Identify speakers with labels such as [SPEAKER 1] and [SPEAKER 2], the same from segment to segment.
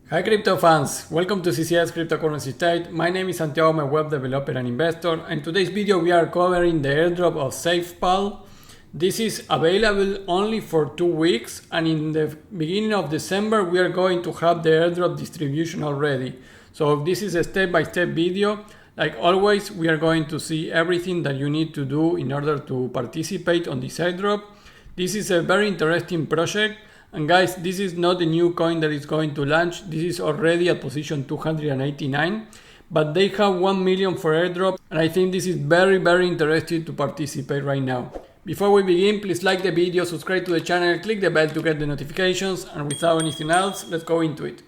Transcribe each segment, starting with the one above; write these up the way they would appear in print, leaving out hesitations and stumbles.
[SPEAKER 1] Hi crypto fans, welcome to CEX Cryptocurrency State. My name is Santiago, I'm a web developer and investor, and in today's video we are covering the airdrop of SafePal. This is available only for 2 weeks, and in the beginning of December we are going to have the airdrop distribution already. So this is a step-by-step video. Like always, we are going to see everything that you need to do in order to participate on this airdrop. This is a very interesting project. And guys, this is not a new coin that is going to launch. This is already at position 289, but they have 1 million for airdrop, and I think this is very interesting to participate right now. Before we begin, please like the video, subscribe to the channel, click the bell to get the notifications, and without anything else, let's go into it.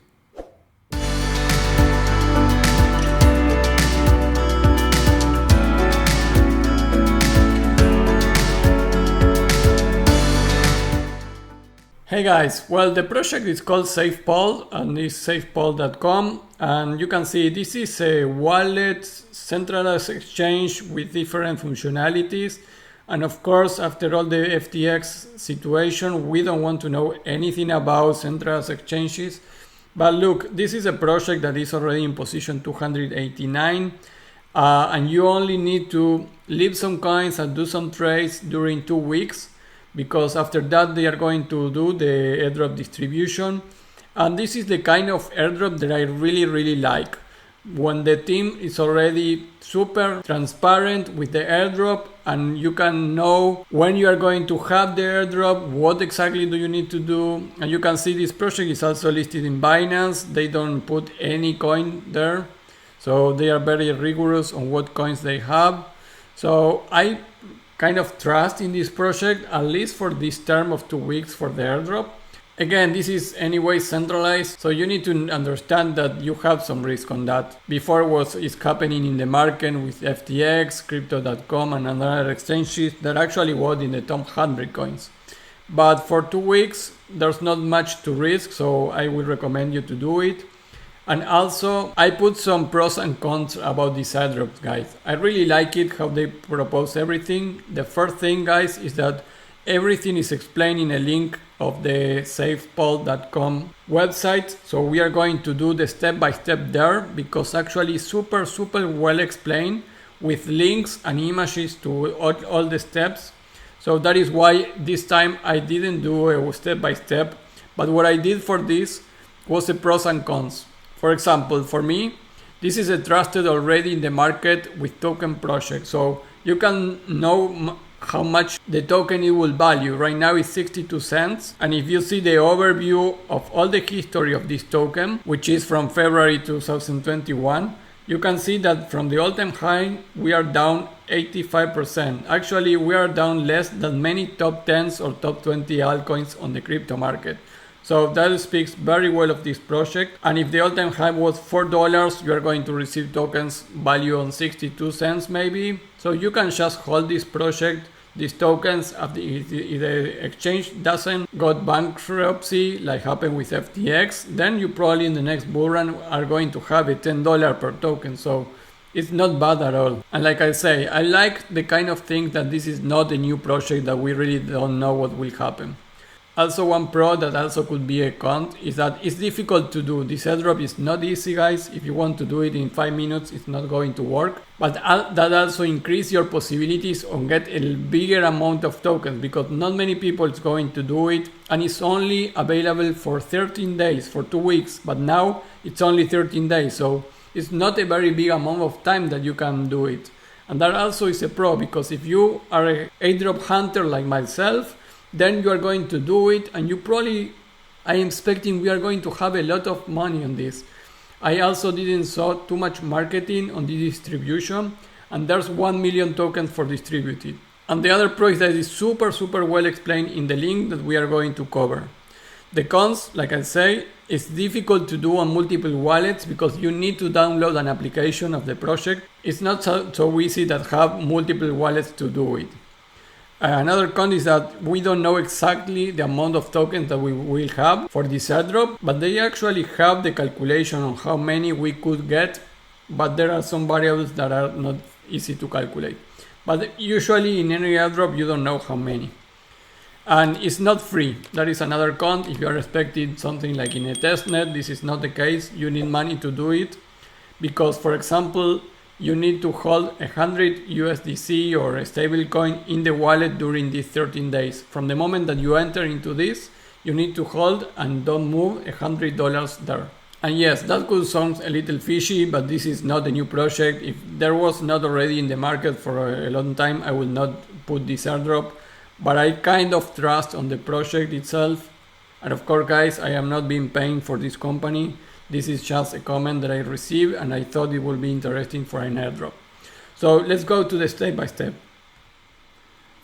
[SPEAKER 1] Hey guys, well, the project is called SafePal and is safepal.com, and you can see this is a wallet, centralized exchange with different functionalities. And of course, after all the FTX situation, we don't want to know anything about centralized exchanges. But look, this is a project that is already in position 289, and you only need to leave some coins and do some trades during 2 weeks. Because after that they are going to do the airdrop distribution, and this is the kind of airdrop that I really like, when the team is already super transparent with the airdrop and you can know when you are going to have the airdrop, what exactly do you need to do. And you can see this project is also listed in Binance. They don't put any coin there, so they are very rigorous on what coins they have. So I kind of trust in this project, at least for this term of 2 weeks for the airdrop. Again, this is anyway centralized, so you need to understand that you have some risk on that. Before what is happening in the market with FTX, Crypto.com and other exchanges that actually was in the top 100 coins. But for 2 weeks, there's not much to risk, so I will recommend you to do it. And also, I put some pros and cons about this airdrop, guys. I really like it, how they propose everything. The first thing, guys, is that everything is explained in a link of the safepal.com website. So we are going to do the step-by-step there, because actually super well explained with links and images to all the steps. So that is why this time I didn't do a step-by-step, but what I did for this was the pros and cons. For example, for me, this is a trusted already in the market with token project. So you can know how much the token it will value. Right now it's 62 cents. And if you see the overview of all the history of this token, which is from February 2021, you can see that from the all-time high, we are down 85%. Actually, we are down less than many top 10s or top 20 altcoins on the crypto market. So that speaks very well of this project. And if the all-time high was $4, you are going to receive tokens value on 62 cents maybe. So you can just hold this project, these tokens, if the exchange doesn't go bankruptcy like happened with FTX, then you probably in the next bull run are going to have a $10 per token. So it's not bad at all. And like I say, I like the kind of thing that this is not a new project that we really don't know what will happen. Also, one pro that also could be a con is that it's difficult to do. This airdrop is not easy, guys. If you want to do it in 5 minutes, it's not going to work. But that also increases your possibilities on get a bigger amount of tokens, because not many people is going to do it, and it's only available for 13 days, for 2 weeks. But now it's only 13 days, so it's not a very big amount of time that you can do it. And that also is a pro, because if you are an airdrop hunter like myself, then you are going to do it, and you probably, I am expecting we are going to have a lot of money on this. I also didn't saw too much marketing on the distribution, and there's 1 million tokens for distributed. And the other pro is that it's super well explained in the link that we are going to cover. The cons, like I say, it's difficult to do on multiple wallets because you need to download an application of the project. It's not so easy that have multiple wallets to do it. Another con is that we don't know exactly the amount of tokens that we will have for this airdrop, but they actually have the calculation on how many we could get, but there are some variables that are not easy to calculate. But usually in any airdrop you don't know how many. And it's not free. That is another con. If you are expecting something like in a testnet, this is not the case. You need money to do it because, for example, you need to hold 100 USDC or a stable coin in the wallet during these 13 days. From the moment that you enter into this, you need to hold and don't move $100 there. And yes, that could sound a little fishy, but this is not a new project. If there was not already in the market for a long time, I would not put this airdrop. But I kind of trust on the project itself. And of course, guys, I am not being paying for this company. This is just a comment that I received and I thought it would be interesting for an airdrop. So let's go to the step by step.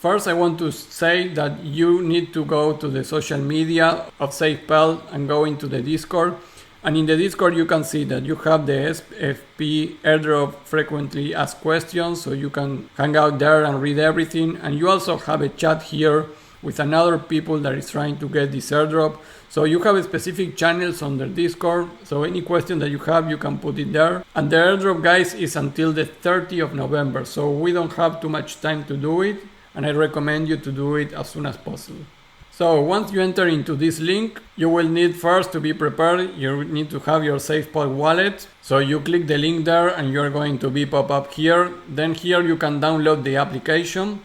[SPEAKER 1] First, I want to say that you need to go to the social media of SafePal and go into the Discord. And in the Discord, you can see that you have the SFP airdrop frequently asked questions. So you can hang out there and read everything. And you also have a chat here with another people that is trying to get this airdrop. So you have specific channels on the Discord. So any question that you have, you can put it there. And the airdrop, guys, is until the 30th of November. So we don't have too much time to do it. And I recommend you to do it as soon as possible. So once you enter into this link, you will need first to be prepared. You need to have your SafePal wallet. So you click the link there and you're going to be pop up here. Then here you can download the application.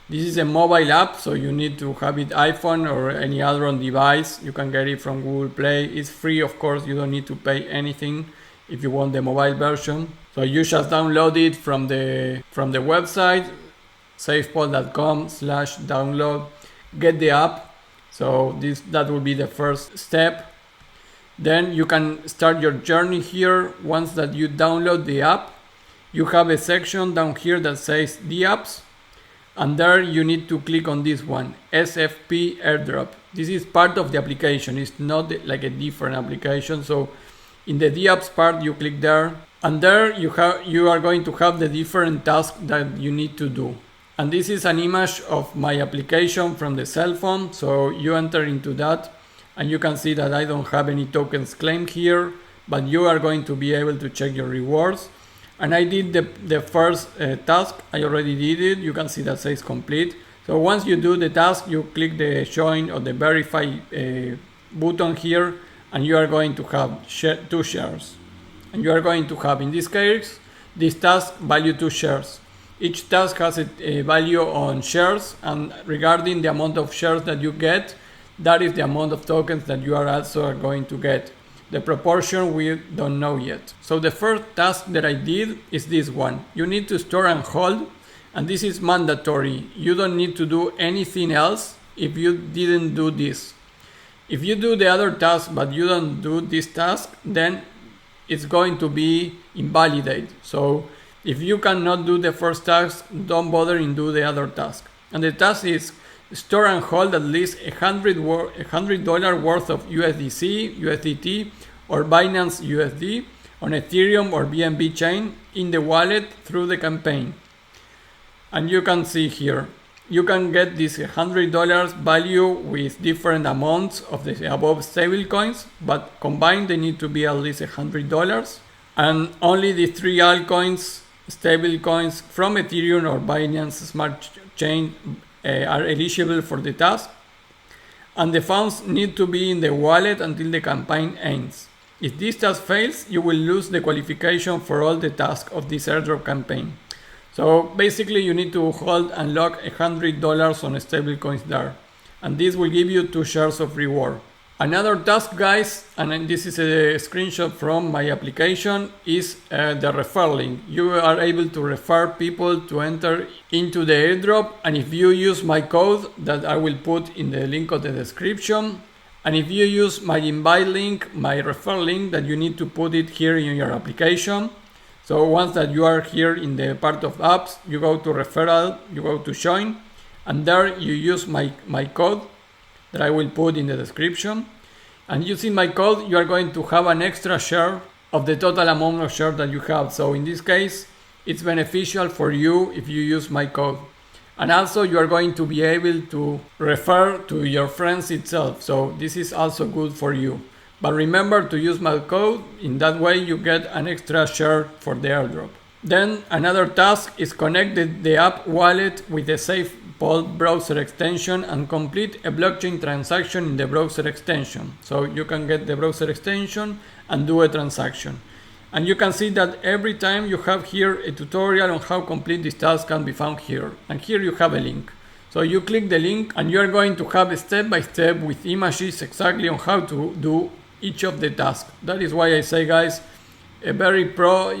[SPEAKER 1] This is a mobile app, so you need to have it iPhone or any other device. You can get it from Google Play. It's free, of course. You don't need to pay anything if you want the mobile version. So you just download it from the website, safepal.com/download. Get the app. So that will be the first step. Then you can start your journey here. Once that you download the app, you have a section down here that says Dapps. And there you need to click on this one, SFP airdrop. This is part of the application. It's not like a different application. So in the Dapps part, you click there. And there you are going to have the different tasks that you need to do. And this is an image of my application from the cell phone. So you enter into that and you can see that I don't have any tokens claimed here, but you are going to be able to check your rewards. And I did the first task. I already did it. You can see that says complete. So once you do the task, you click the join or the verify button here, and you are going to have 2 shares. And you are going to have, in this case, this task value 2 shares. Each task has a value on shares, and regarding the amount of shares that you get, that is the amount of tokens that you are also going to get. The proportion we don't know yet. So the first task that I did is this one. You need to store and hold, and this is mandatory. You don't need to do anything else if you didn't do this. If you do the other task but you don't do this task, then it's going to be invalidated. So if you cannot do the first task, don't bother and do the other task. And the task is store and hold at least $100 worth of USDC, USDT, or Binance USD on Ethereum or BNB chain in the wallet through the campaign. And you can see here, you can get this $100 value with different amounts of the above stablecoins, but combined they need to be at least $100. And only the 3 altcoins, stablecoins from Ethereum or Binance Smart Chain are eligible for the task, and the funds need to be in the wallet until the campaign ends. If this task fails, you will lose the qualification for all the tasks of this airdrop campaign. So basically you need to hold and lock $100 on stablecoins there, and this will give you 2 shares of reward. Another task, guys, and this is a screenshot from my application, is the referral link. You are able to refer people to enter into the airdrop, and if you use my code that I will put in the link of the description, and if you use my invite link, my referral link, that you need to put it here in your application. So once that you are here in the part of apps, you go to referral, you go to join, and there you use my code that I will put in the description. And using my code, you are going to have an extra share of the total amount of shares that you have. So in this case, it's beneficial for you if you use my code. And also you are going to be able to refer to your friends itself. So this is also good for you. But remember to use my code. In that way you get an extra share for the airdrop. Then another task is connect the app wallet with the SafePal SafePal browser extension and complete a blockchain transaction in the browser extension. So you can get the browser extension and do a transaction. And you can see that every time you have here a tutorial on how complete this task can be found here. And here you have a link. So you click the link and you are going to have a step-by-step with images exactly on how to do each of the tasks. That is why I say, guys, a very pro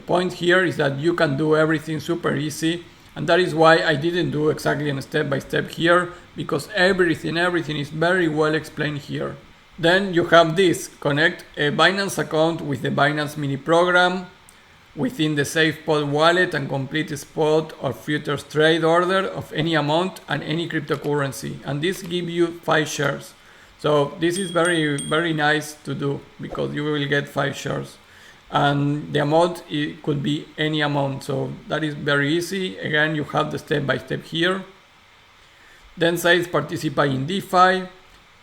[SPEAKER 1] point here is that you can do everything super easy. And that is why I didn't do exactly a step-by-step here, because everything is very well explained here. Then you have this, connect a Binance account with the Binance mini program within the SafePal wallet and complete a spot or futures trade order of any amount and any cryptocurrency. And this gives you 5 shares. So this is very nice to do, because you will get 5 shares. And the amount, it could be any amount. So that is very easy. Again, you have the step-by-step here. Then says participate in DeFi.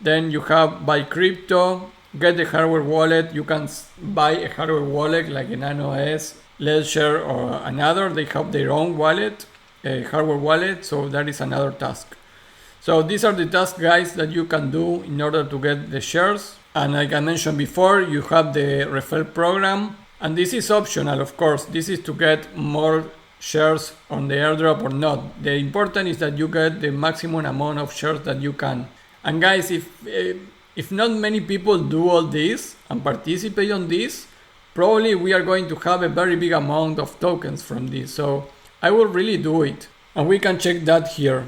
[SPEAKER 1] Then you have buy crypto, get the hardware wallet. You can buy a hardware wallet like a Nano S, Ledger or another. They have their own wallet, a hardware wallet. So that is another task. So these are the tasks, guys, that you can do in order to get the shares. And like I mentioned before, you have the referral program. And this is optional, of course. This is to get more shares on the airdrop or not. The important is that you get the maximum amount of shares that you can. And guys, if not many people do all this and participate on this, probably we are going to have a very big amount of tokens from this. So I will really do it. And we can check that here.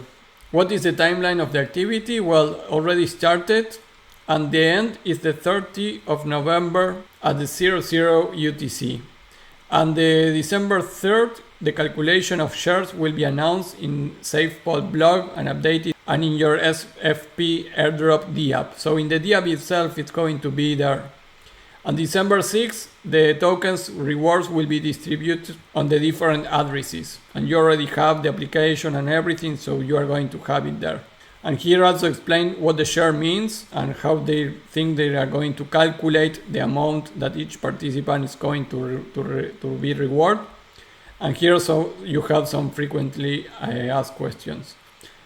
[SPEAKER 1] What is the timeline of the activity? Well, already started. And the end is the 30th of November at the 00 UTC. And the December 3rd, the calculation of shares will be announced in SafePal blog and updated and in your SFP airdrop DApp. So in the DApp itself, it's going to be there. On December 6th, the tokens rewards will be distributed on the different addresses. And you already have the application and everything, so you are going to have it there. And here also explain what the share means and how they think they are going to calculate the amount that each participant is going to be rewarded. And here so you have some frequently asked questions.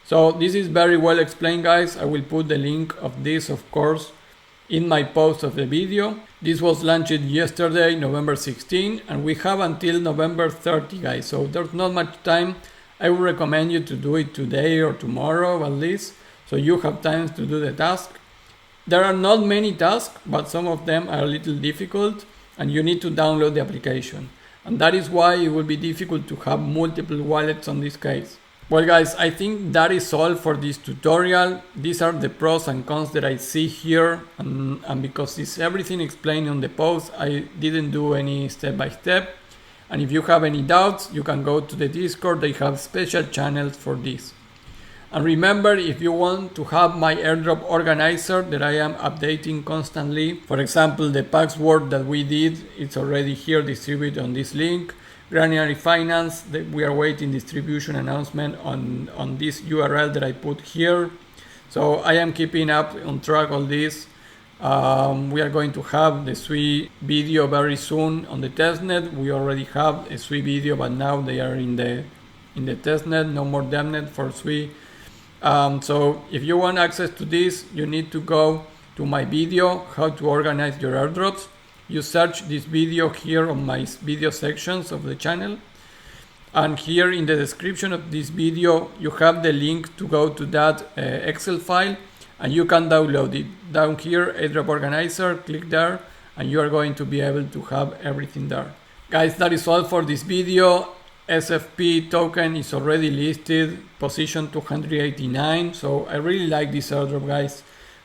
[SPEAKER 1] So this is very well explained, guys. I will put the link of this, of course, in my post of the video. This was launched yesterday, November 16, and we have until November 30, guys. So there's not much time. I would recommend you to do it today or tomorrow at least, so you have time to do the task. There are not many tasks, but some of them are a little difficult, and you need to download the application. And that is why it will be difficult to have multiple wallets on this case. Well, guys, I think that is all for this tutorial. These are the pros and cons that I see here, and because it's everything explained on the post, I didn't do any step-by-step. And if you have any doubts, you can go to the Discord. They have special channels for this. And remember, if you want to have my Airdrop Organizer that I am updating constantly, for example, the password that we did, it's already here distributed on this link. Granular Finance, we are waiting distribution announcement on this URL that I put here. So I am keeping up on track all this. We are going to have the SWI video very soon on the testnet. We already have a SWI video, but now they are in the testnet. No more DevNet for SWI. So if you want access to this, you need to go to my video, how to organize your airdrops. You search this video here on my video sections of the channel. And here in the description of this video, you have the link to go to that Excel file. And you can download it. Down here, Airdrop Organizer, click there, and you are going to be able to have everything there. Guys, that is all for this video. SFP token is already listed, position 289. So I really like this airdrop, guys.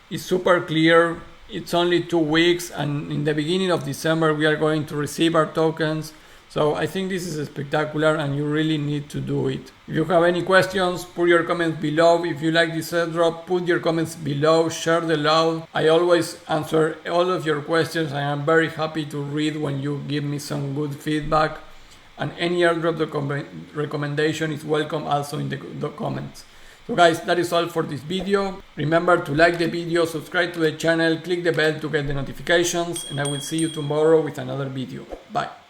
[SPEAKER 1] It's super clear. It's only 2 weeks, and in the beginning of December, we are going to receive our tokens. So I think this is spectacular, and you really need to do it. If you have any questions, put your comments below. If you like this airdrop, put your comments below, share the love. I always answer all of your questions. I am very happy to read when you give me some good feedback. And any airdrop recommendation is welcome also in the comments. So guys, that is all for this video. Remember to like the video, subscribe to the channel, click the bell to get the notifications, and I will see you tomorrow with another video. Bye.